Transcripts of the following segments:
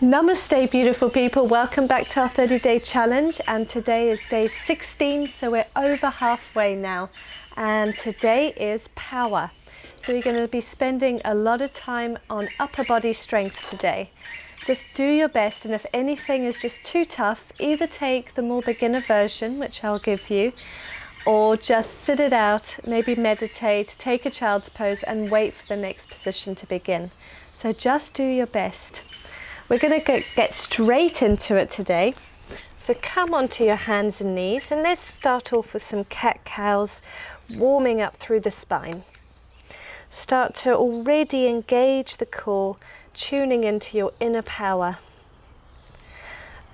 Namaste, beautiful people. Welcome back to our 30-day challenge, and today is day 16, so we're over halfway now, and today is power. So we're going to be spending a lot of time on upper body strength today. Just do your best, and if anything is just too tough, either take the more beginner version, which I'll give you, or just sit it out, maybe meditate, take a child's pose and wait for the next position to begin. So just do your best. We're going to get straight into it today. So come onto your hands and knees, and let's start off with some cat-cows, warming up through the spine. Start to already engage the core, tuning into your inner power.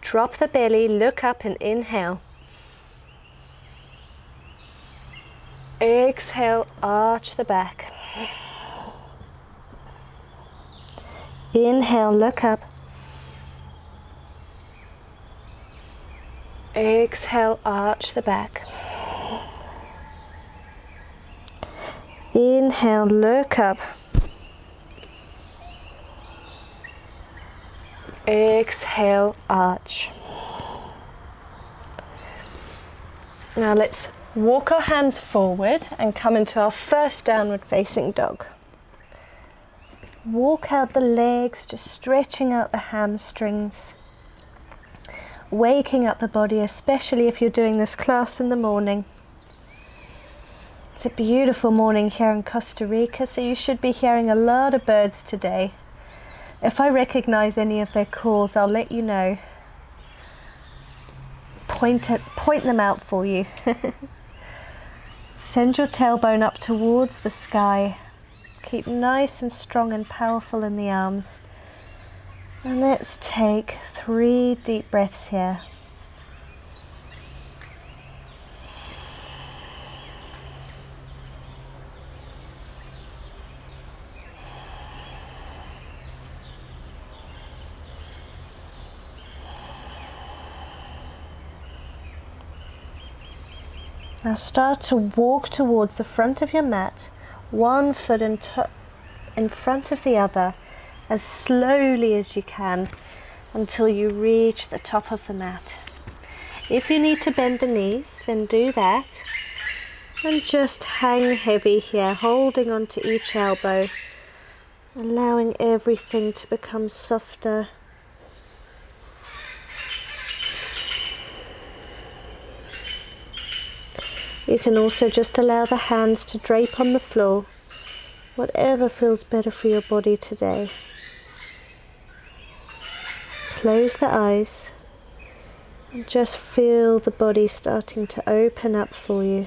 Drop the belly, look up and inhale. Exhale, arch the back. Inhale, look up. Exhale, arch the back. Inhale, look up. Exhale, arch. Now let's walk our hands forward and come into our first downward facing dog. Walk out the legs, just stretching out the hamstrings. Waking up the body, especially if you're doing this class in the morning. It's a beautiful morning here in Costa Rica, so you should be hearing a lot of birds today. If I recognize any of their calls, I'll let you know. Point them out for you. Send your tailbone up towards the sky. Keep nice and strong and powerful in the arms. And let's take 3 deep breaths here. Now start to walk towards the front of your mat, one foot in front of the other, as slowly as you can until you reach the top of the mat. If you need to bend the knees, then do that, and just hang heavy here, holding onto each elbow, allowing everything to become softer. You can also just allow the hands to drape on the floor, whatever feels better for your body today. Close the eyes and just feel the body starting to open up for you.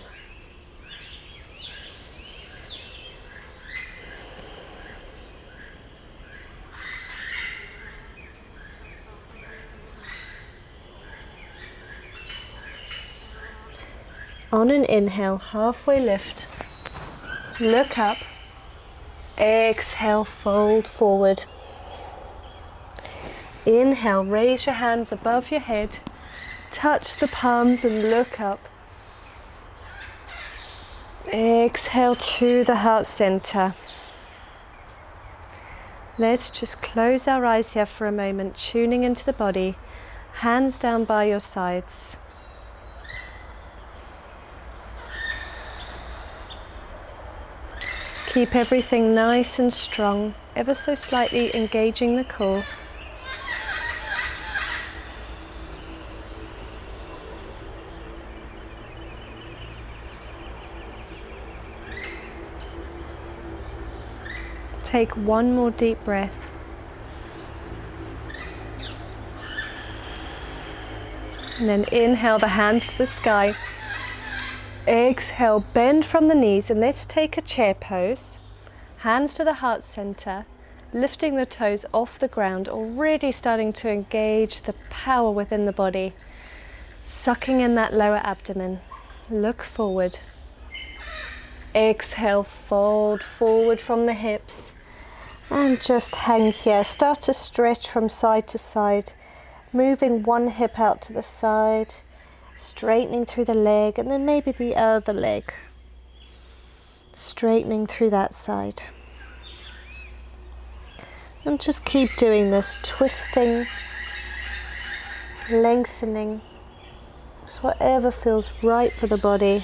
On an inhale, halfway lift, look up, exhale, fold forward. Inhale, raise your hands above your head, touch the palms and look up. Exhale to the heart center. Let's just close our eyes here for a moment, tuning into the body, hands down by your sides. Keep everything nice and strong, ever so slightly engaging the core. Take one more deep breath. And then inhale the hands to the sky. Exhale, bend from the knees, and let's take a chair pose. Hands to the heart center, lifting the toes off the ground, already starting to engage the power within the body. Sucking in that lower abdomen. Look forward. Exhale, fold forward from the hips. And just hang here. Start to stretch from side to side, moving one hip out to the side, straightening through the leg, and then maybe the other leg, straightening through that side. And just keep doing this, twisting, lengthening, just whatever feels right for the body.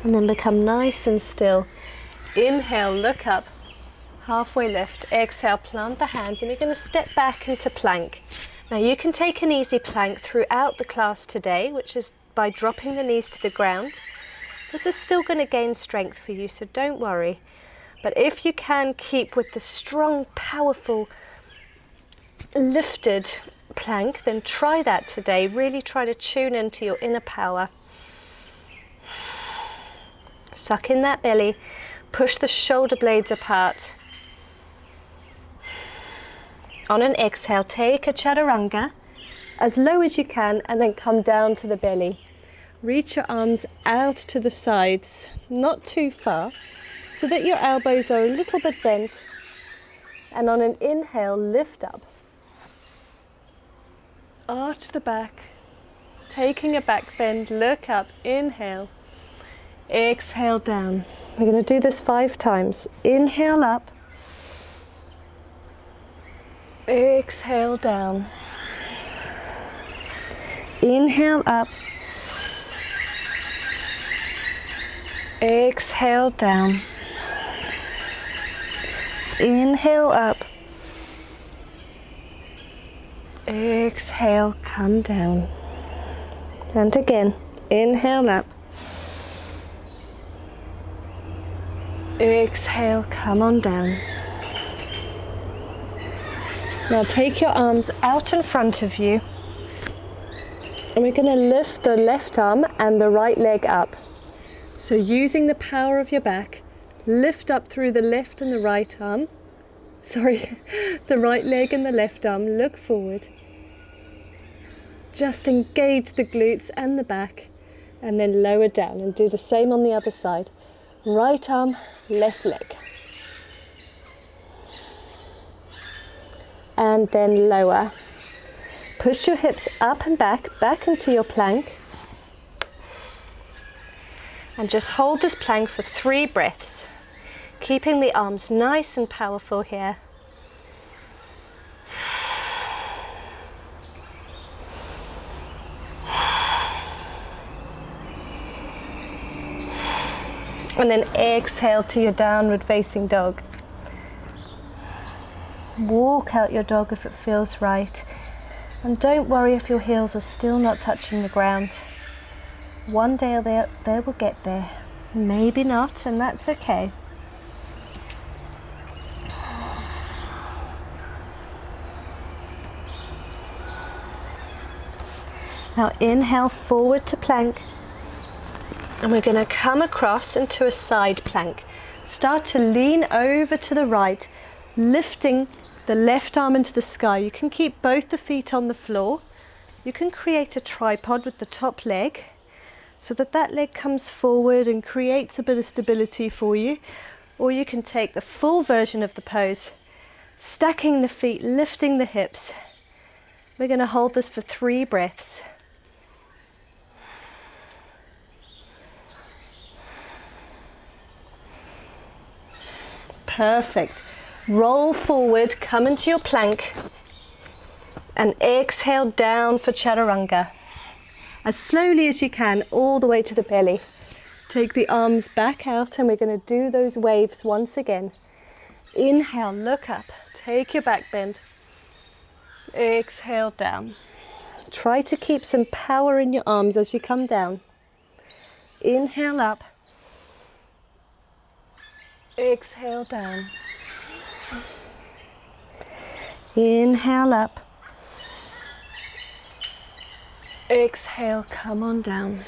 And then become nice and still. Inhale, look up, halfway lift. Exhale, plant the hands, and we're going to step back into plank. Now you can take an easy plank throughout the class today, which is by dropping the knees to the ground. This is still going to gain strength for you, so don't worry. But if you can keep with the strong, powerful, lifted plank, then try that today. Really try to tune into your inner power. Suck in that belly, push the shoulder blades apart. On an exhale, take a chaturanga as low as you can and then come down to the belly. Reach your arms out to the sides, not too far, so that your elbows are a little bit bent. And on an inhale, lift up. Arch the back, taking a back bend, look up, inhale. Exhale down. We're going to do this 5 times. Inhale up. Exhale down. Inhale up. Exhale down. Inhale up. Exhale, come down. And again. Inhale up. Exhale, come on down. Now take your arms out in front of you, and we're going to lift the left arm and the right leg up. So using the power of your back, lift up through the left and the right arm. The right leg and the left arm, look forward. Just engage the glutes and the back, and then lower down, and do the same on the other side. Right arm, left leg. And then lower. Push your hips up and back into your plank. And just hold this plank for 3 breaths, keeping the arms nice and powerful here. And then exhale to your downward facing dog. Walk out your dog if it feels right. And don't worry if your heels are still not touching the ground. One day they will get there. Maybe not, and that's okay. Now inhale forward to plank. And we're going to come across into a side plank. Start to lean over to the right, lifting the left arm into the sky. You can keep both the feet on the floor. You can create a tripod with the top leg so that leg comes forward and creates a bit of stability for you. Or you can take the full version of the pose, stacking the feet, lifting the hips. We're going to hold this for 3 breaths. Perfect. Roll forward, come into your plank, and exhale down for chaturanga. As slowly as you can, all the way to the belly. Take the arms back out, and we're going to do those waves once again. Inhale, look up, take your back bend. Exhale down. Try to keep some power in your arms as you come down. Inhale up. Exhale down. Inhale up. Exhale, come on down.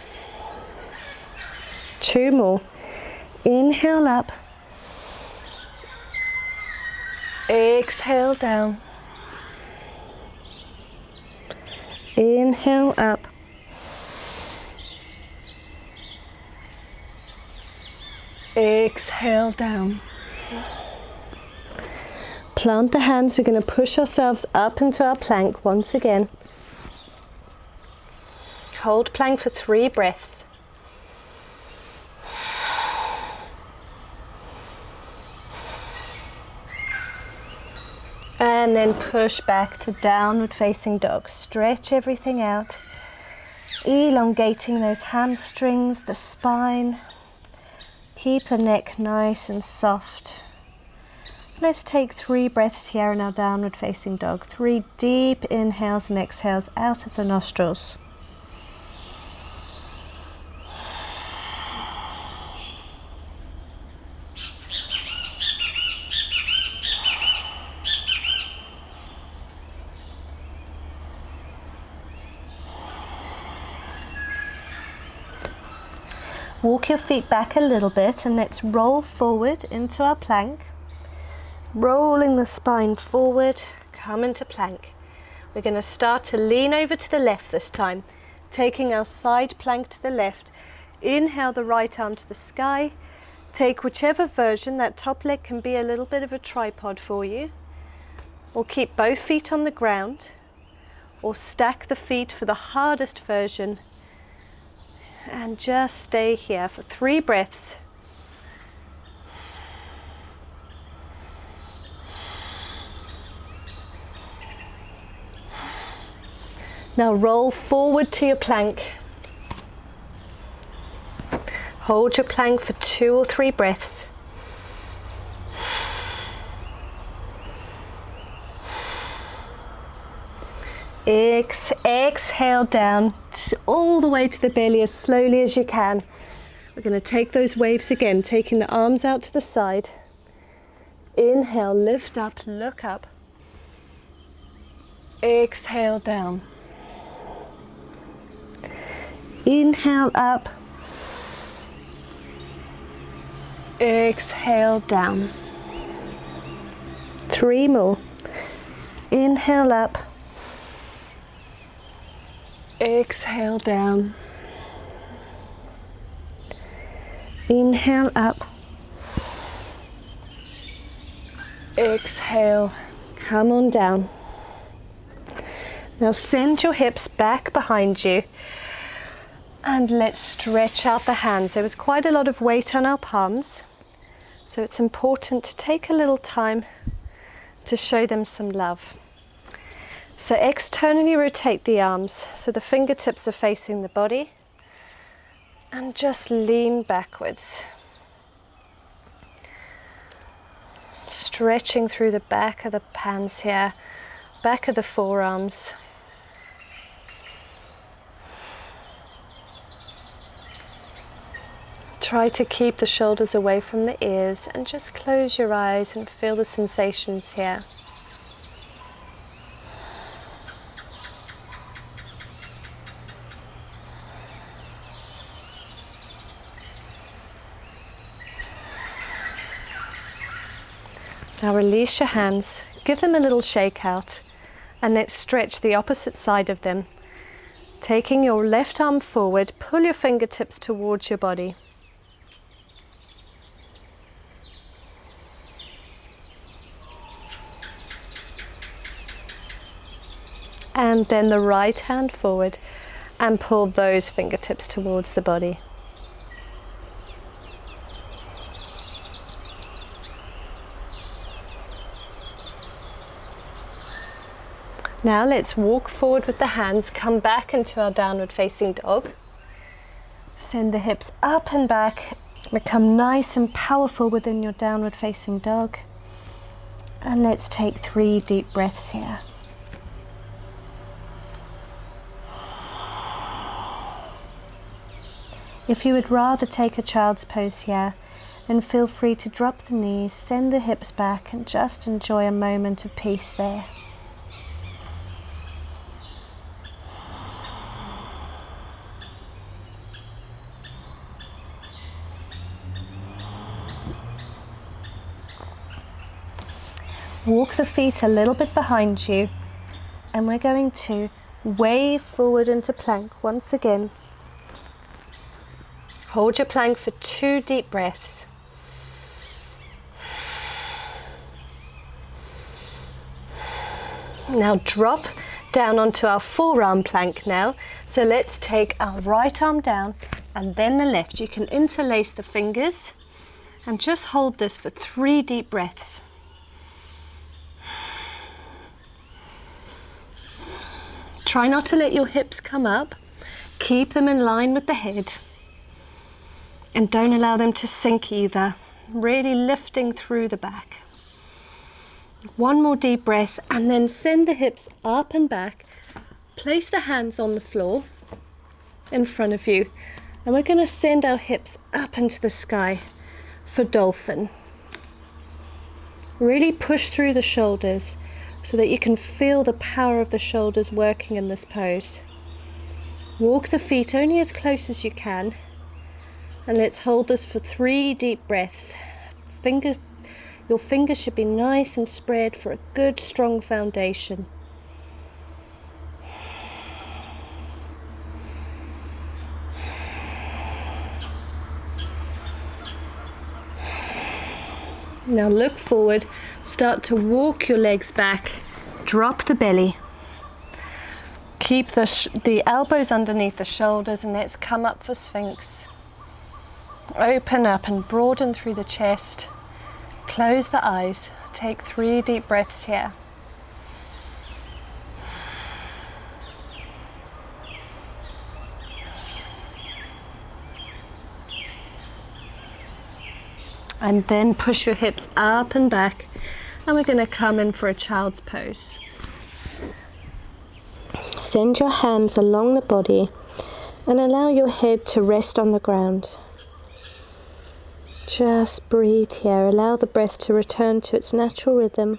2 more. Inhale up. Exhale down. Inhale up. Exhale down. Plant the hands. We're going to push ourselves up into our plank once again. Hold plank for 3 breaths. And then push back to downward facing dog. Stretch everything out, elongating those hamstrings, the spine. Keep the neck nice and soft. Let's take 3 breaths here in our downward facing dog. 3 deep inhales and exhales out of the nostrils. Walk your feet back a little bit and let's roll forward into our plank. Rolling the spine forward, come into plank. We're going to start to lean over to the left this time, taking our side plank to the left. Inhale the right arm to the sky. Take whichever version. That top leg can be a little bit of a tripod for you. Or keep both feet on the ground. Or stack the feet for the hardest version. And just stay here for 3 breaths. Now roll forward to your plank. Hold your plank for 2 or 3 breaths. Exhale down all the way to the belly as slowly as you can. We're going to take those waves again, taking the arms out to the side. Inhale, lift up, look up. Exhale down. Inhale up. Exhale down. 3 more. Inhale up. Exhale down. Inhale up. Exhale. Come on down. Now send your hips back behind you. And let's stretch out the hands. There was quite a lot of weight on our palms. So it's important to take a little time to show them some love. So externally rotate the arms so the fingertips are facing the body. And just lean backwards. Stretching through the back of the hands here, back of the forearms. Try to keep the shoulders away from the ears and just close your eyes and feel the sensations here. Now release your hands, give them a little shake out, and let's stretch the opposite side of them. Taking your left arm forward, pull your fingertips towards your body. And then the right hand forward and pull those fingertips towards the body. Now let's walk forward with the hands, come back into our downward facing dog. Send the hips up and back, become nice and powerful within your downward facing dog. And let's take 3 deep breaths here. If you would rather take a child's pose here, then feel free to drop the knees, send the hips back and just enjoy a moment of peace there. Walk the feet a little bit behind you and we're going to wave forward into plank once again. Hold your plank for 2 deep breaths. Now drop down onto our forearm plank now. So let's take our right arm down and then the left. You can interlace the fingers and just hold this for 3 deep breaths. Try not to let your hips come up. Keep them in line with the head. And don't allow them to sink either. Really lifting through the back. 1 more deep breath and then send the hips up and back. Place the hands on the floor in front of you. And we're going to send our hips up into the sky for dolphin. Really push through the shoulders so that you can feel the power of the shoulders working in this pose. Walk the feet only as close as you can. And let's hold this for 3 deep breaths. Your fingers should be nice and spread for a good strong foundation. Now look forward, start to walk your legs back, drop the belly. Keep the elbows underneath the shoulders and let's come up for Sphinx. Open up and broaden through the chest. Close the eyes. Take 3 deep breaths here. And then push your hips up and back. And we're going to come in for a child's pose. Send your hands along the body and allow your head to rest on the ground. Just breathe here. Allow the breath to return to its natural rhythm.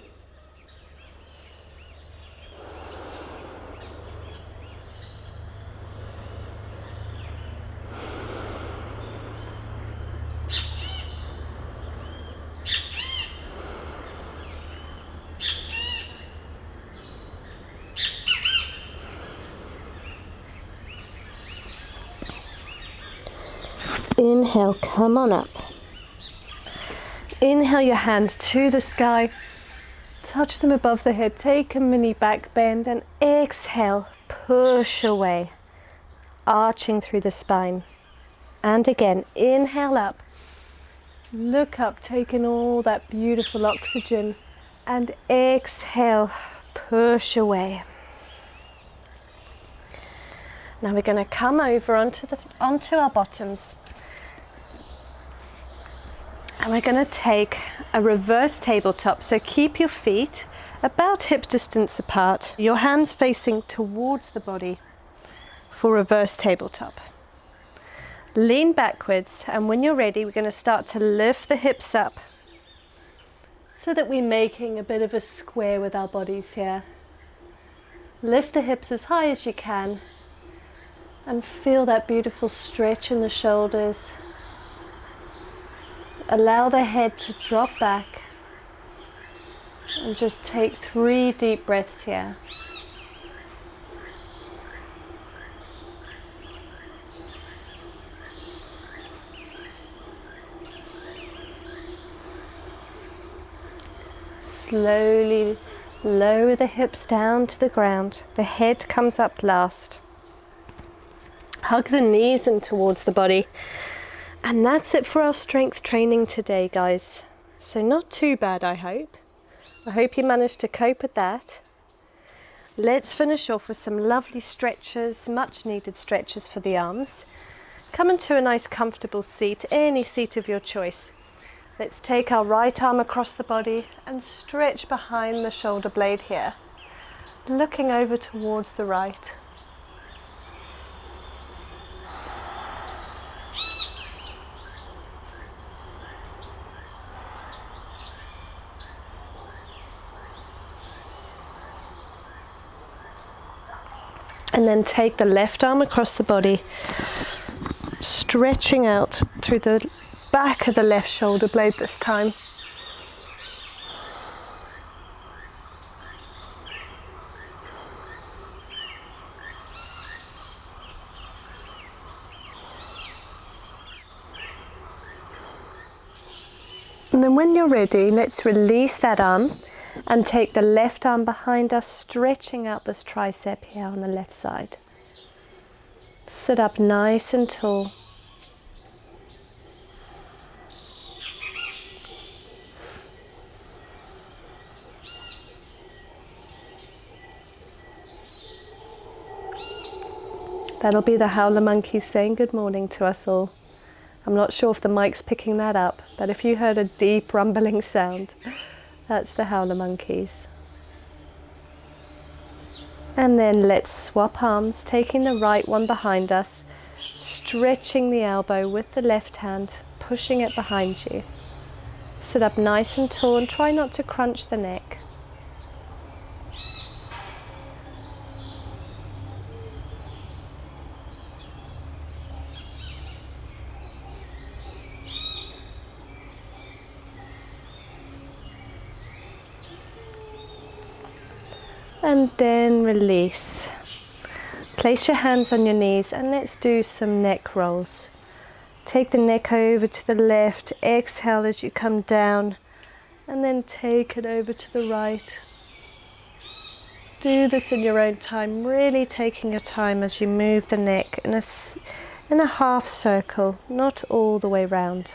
Inhale, come on up. Inhale your hands to the sky. Touch them above the head. Take a mini back bend and exhale, push away, arching through the spine. And again, inhale up. Look up, taking all that beautiful oxygen. And exhale, push away. Now we're going to come over onto our bottoms. And we're going to take a reverse tabletop. So keep your feet about hip distance apart. Your hands facing towards the body for reverse tabletop. Lean backwards, and when you're ready, we're going to start to lift the hips up so that we're making a bit of a square with our bodies here. Lift the hips as high as you can and feel that beautiful stretch in the shoulders. Allow the head to drop back and just take 3 deep breaths here. Slowly lower the hips down to the ground. The head comes up last. Hug the knees in towards the body. And that's it for our strength training today, guys. So not too bad, I hope. I hope you managed to cope with that. Let's finish off with some lovely stretches, much needed stretches for the arms. Come into a nice comfortable seat, any seat of your choice. Let's take our right arm across the body and stretch behind the shoulder blade here, looking over towards the right. And then take the left arm across the body, stretching out through the back of the left shoulder blade this time. And then when you're ready, let's release that arm And take the left arm behind us, stretching out this tricep here on the left side. Sit up nice and tall. That'll be the howler monkey saying good morning to us all. I'm not sure if the mic's picking that up, but if you heard a deep rumbling sound, that's the howler monkeys. And then let's swap arms, taking the right one behind us, stretching the elbow with the left hand, pushing it behind you. Sit up nice and tall and try not to crunch the neck. And then release. Place your hands on your knees and let's do some neck rolls. Take the neck over to the left, exhale as you come down, and then take it over to the right. Do this in your own time, really taking your time as you move the neck in a half circle, not all the way round.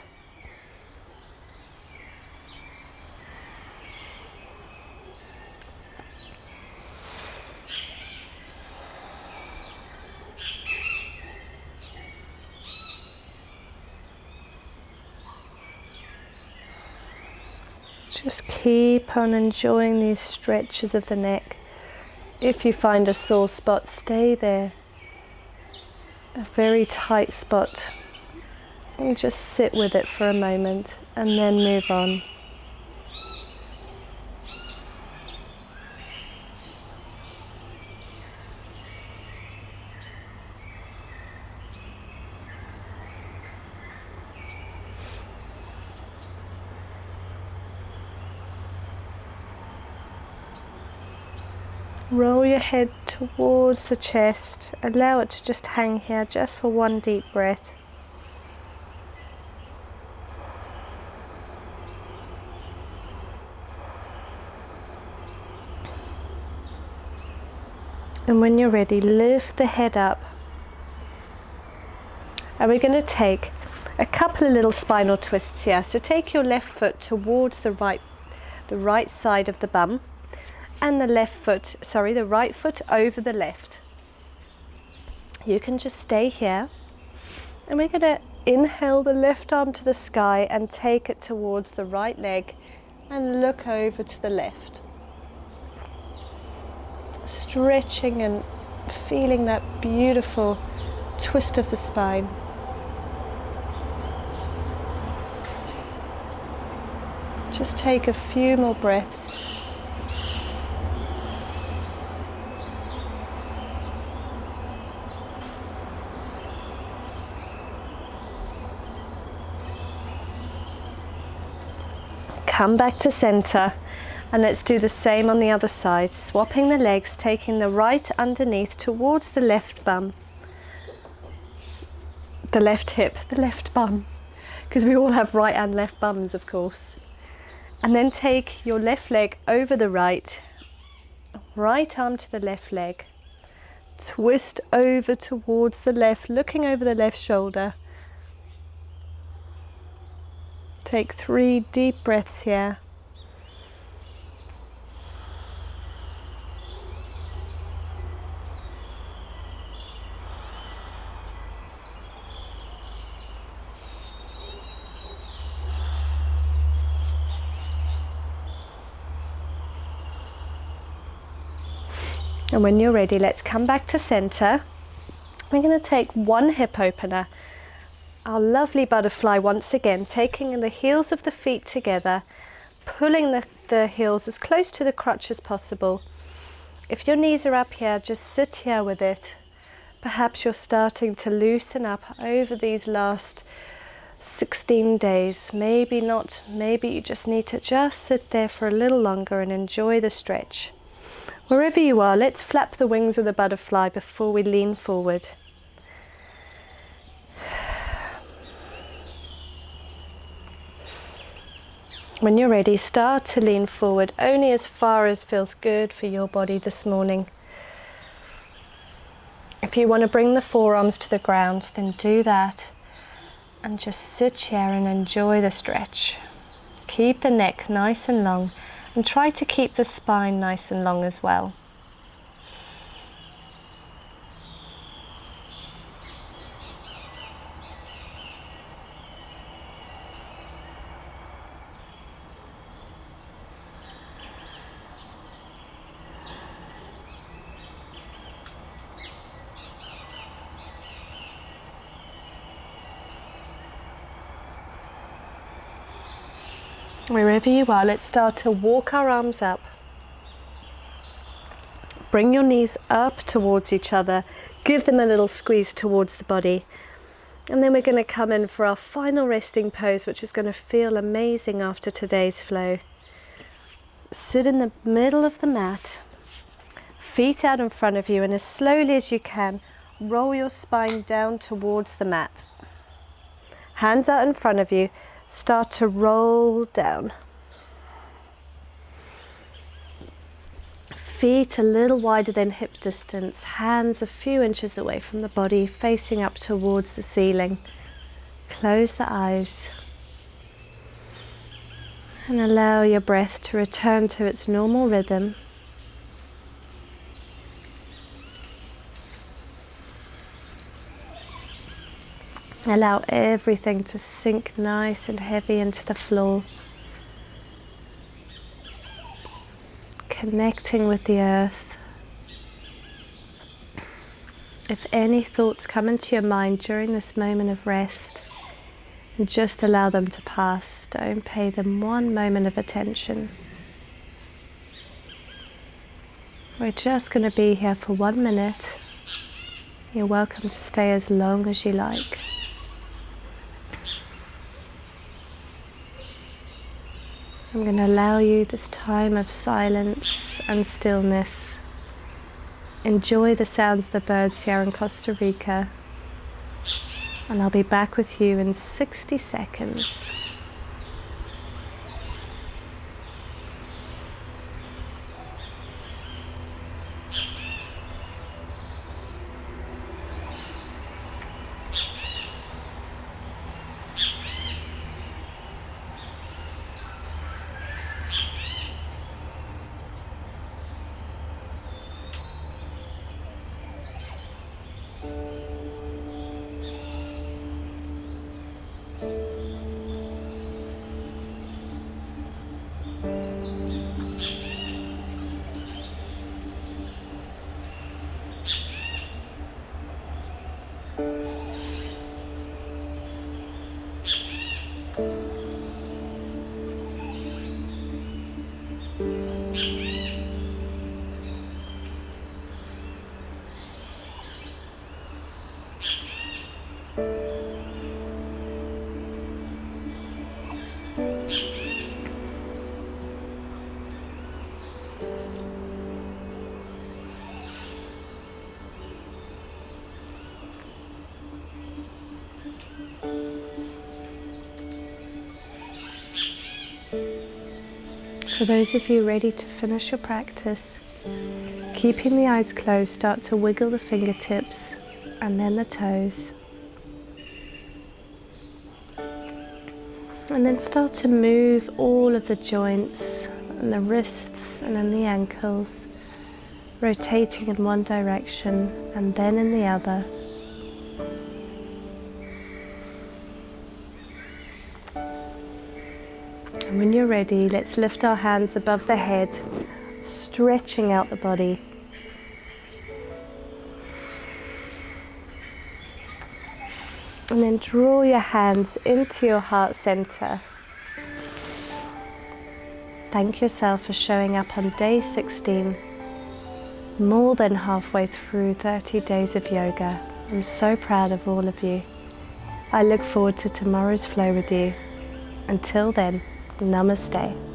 Just keep on enjoying these stretches of the neck. If you find a sore spot, stay there. A very tight spot. And just sit with it for a moment and then move on. Roll your head towards the chest. Allow it to just hang here just for one deep breath. And when you're ready, lift the head up. And we're going to take a couple of little spinal twists here. So take your left foot towards the right side of the bum. And the right foot over the left. You can just stay here. And we're going to inhale the left arm to the sky and take it towards the right leg and look over to the left. Stretching and feeling that beautiful twist of the spine. Just take a few more breaths. Come back to center and let's do the same on the other side, swapping the legs, taking the right underneath towards the left bum, the left hip, the left bum, because we all have right and left bums, of course. And then take your left leg over the right arm to the left leg, twist over towards the left, looking over the left shoulder. Take 3 deep breaths here. And when you're ready, let's come back to center. We're going to take one hip opener. Our lovely butterfly once again, taking the heels of the feet together, pulling the heels as close to the crutch as possible. If your knees are up here, just sit here with it. Perhaps you're starting to loosen up over these last 16 days. Maybe not, maybe you just need to just sit there for a little longer and enjoy the stretch. Wherever you are, let's flap the wings of the butterfly before we lean forward. When you're ready, start to lean forward, only as far as feels good for your body this morning. If you want to bring the forearms to the ground, then do that. And just sit here and enjoy the stretch. Keep the neck nice and long, and try to keep the spine nice and long as well. Wherever you are, let's start to walk our arms up. Bring your knees up towards each other. Give them a little squeeze towards the body. And then we're going to come in for our final resting pose, which is going to feel amazing after today's flow. Sit in the middle of the mat, feet out in front of you, and as slowly as you can, roll your spine down towards the mat. Hands out in front of you. Start to roll down. Feet a little wider than hip distance, hands a few inches away from the body, facing up towards the ceiling. Close the eyes and allow your breath to return to its normal rhythm. Allow everything to sink nice and heavy into the floor. Connecting with the earth. If any thoughts come into your mind during this moment of rest, just allow them to pass. Don't pay them one moment of attention. We're just going to be here for 1 minute. You're welcome to stay as long as you like. I'm going to allow you this time of silence and stillness. Enjoy the sounds of the birds here in Costa Rica. And I'll be back with you in 60 seconds. For those of you ready to finish your practice, keeping the eyes closed, start to wiggle the fingertips and then the toes. And then start to move all of the joints and the wrists and then the ankles, rotating in one direction and then in the other. And when you're ready, let's lift our hands above the head, stretching out the body. And then draw your hands into your heart center. Thank yourself for showing up on day 16, more than halfway through 30 days of yoga. I'm so proud of all of you. I look forward to tomorrow's flow with you. Until then, Namaste.